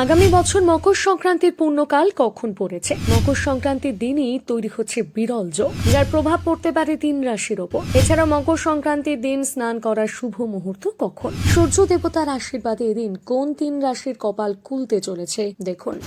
আগামী বছর মকর সংক্রান্তির পূর্ণকাল কখন পড়েছে? মকর সংক্রান্তির দিনই তৈরি হচ্ছে বিরল যোগ, যার প্রভাব পড়তে পারে 3 রাশির ওপর। এছাড়া মকর সংক্রান্তির দিন স্নান করার শুভ মুহূর্ত কখন? সূর্য দেবতার আশীর্বাদে এদিন কোন 3 রাশির কপাল খুলতে চলেছে দেখুন।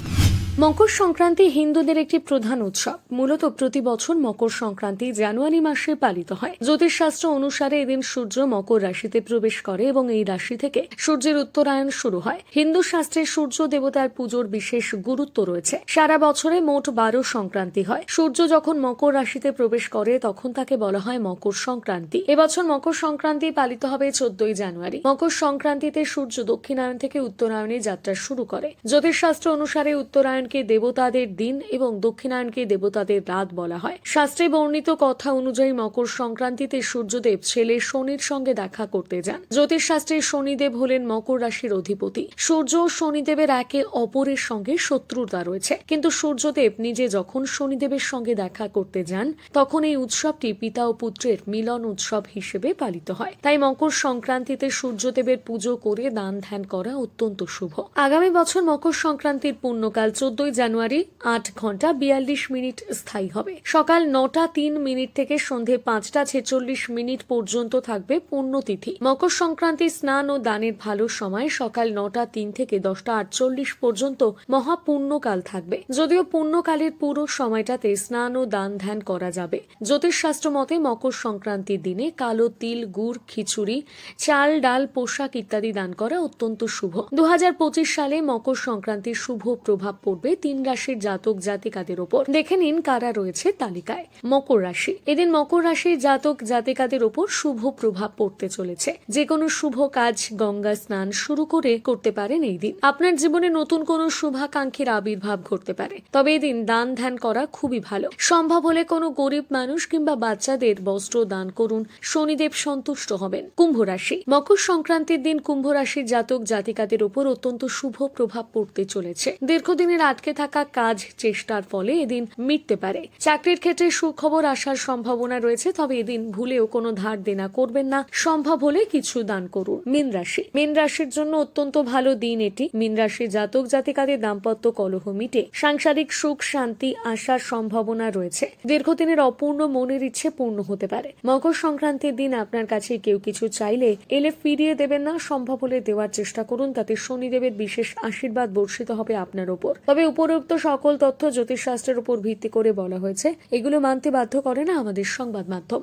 মকর সংক্রান্তি হিন্দুদের একটি প্রধান উৎসব। মূলত প্রতি বছর মকর সংক্রান্তি জানুয়ারি মাসে পালিত হয়। জ্যোতিষশাস্ত্র অনুসারে এদিন সূর্য মকর রাশিতে প্রবেশ করে এবং এই রাশি থেকে সূর্যের উত্তরায়ণ শুরু হয়। হিন্দু শাস্ত্রে সূর্য দেবতার পুজোর বিশেষ গুরুত্ব রয়েছে। সারা বছরে মোট 12 সংক্রান্তি হয়। সূর্য যখন মকর রাশিতে প্রবেশ করে তখন তাকে বলা হয় মকর সংক্রান্তি। এবছর মকর সংক্রান্তি পালিত হবে 14ই জানুয়ারি। মকর সংক্রান্তিতে সূর্য দক্ষিণায়ন থেকে উত্তরায়ণে যাত্রা শুরু করে। জ্যোতিষশাস্ত্র অনুসারে উত্তরায়ণ দেবতাদের দিন এবং দক্ষিণায়নকে দেবতাদের রাত বলা হয়। শাস্ত্রে বর্ণিত কথা অনুযায়ী মকর সংক্রান্তিতে সূর্যদেব ছেলে শনির সঙ্গে দেখা করতে যান। জ্যোতিষশাস্ত্রে শনিদেব হলেন মকর রাশির অধিপতি। সূর্য ও শনিদেবের একে অপরের সঙ্গে শত্রুতা রয়েছে, কিন্তু সূর্যদেব নিজে যখন শনিদেবের সঙ্গে দেখা করতে যান তখন এই উৎসবটি পিতা ও পুত্রের মিলন উৎসব হিসেবে পালিত হয়। তাই মকর সংক্রান্তিতে সূর্যদেবের পুজো করে দান ধ্যান করা অত্যন্ত শুভ। আগামী বছর মকর সংক্রান্তির পূর্ণকাল 14ই জানুয়ারি 8 ঘন্টা 42 মিনিট স্থায়ী হবে। সকাল 9টা 3 মিনিট থেকে সন্ধে 5টা 46 মিনিট পর্যন্ত থাকবে পুণ্যতিথি। মকর সংক্রান্তি স্নান ও দানের ভালো সময় সকাল 9টা 3 থেকে 10টা 48 পর্যন্ত মহাপুণ্যকাল থাকবে। যদিও পুণ্যকালের পুরো সময়টাতে স্নান ও দান ধ্যান করা যাবে। জ্যোতিষশাস্ত্র মতে মকর সংক্রান্তির দিনে কালো তিল, গুড়, খিচুড়ি, চাল, ডাল, পোশাক ইত্যাদি দান করা অত্যন্ত শুভ। 2025 সালে মকর সংক্রান্তির শুভ প্রভাব পড়বে 3 রাশির জাতক জাতিকাদের ওপর। দেখে নিন কারা রয়েছে তালিকায়। মকর রাশি। এদিন মকর রাশির জাতক জাতিকাদের ওপর শুভ প্রভাব পড়তে চলেছে। যে কোনো শুভ কাজ, গঙ্গা স্নান শুরু করতে পারেন এই দিন। আপনার জীবনে নতুন কোনো শুভাকাঙ্ক্ষীর আবির্ভাব ঘটতে পারে। তবে এদিন দান ধ্যান করা খুবই ভালো। সম্ভব হলে কোনো গরিব মানুষ কিংবা বাচ্চাদের বস্ত্র দান করুন, শনিদেব সন্তুষ্ট হবেন। কুম্ভ রাশি। মকর সংক্রান্তির দিন কুম্ভ রাশির জাতক জাতিকাদের উপর অত্যন্ত শুভ প্রভাব পড়তে চলেছে। দীর্ঘদিনের আটকে থাকা কাজ চেষ্টার ফলে এদিন মিটতে পারে। চাকরির ক্ষেত্রে সুখবর আসার সম্ভাবনা রয়েছে, তবে এদিন ভুলেও কোনো ধার দেনা করবেন না। সম্ভব হলে কিছু দান করুন। মীন রাশি। মীন রাশির জন্য অত্যন্ত ভালো দিন এটি। মীন রাশির জাতক জাতিকাদের দাম্পত্য কলহ মিটে সাংসারিক সুখ শান্তি আসার সম্ভাবনা রয়েছে। দীর্ঘদিনের অপূর্ণ মনের ইচ্ছে পূর্ণ হতে পারে। মকর সংক্রান্তির দিন আপনার কাছে কেউ কিছু চাইলে এলে ফিরিয়ে দেবেন না। সম্ভব হলে দেওয়ার চেষ্টা করুন, তাতে শনিদেবের বিশেষ আশীর্বাদ বর্ষিত হবে আপনার উপর। তবে উপরোক্ত সকল তথ্য জ্যোতিষশাস্ত্রের উপর ভিত্তি করে বলা হয়েছে, এগুলো মানতে বাধ্য করে না আমাদের সংবাদ মাধ্যম।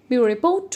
Bureau report.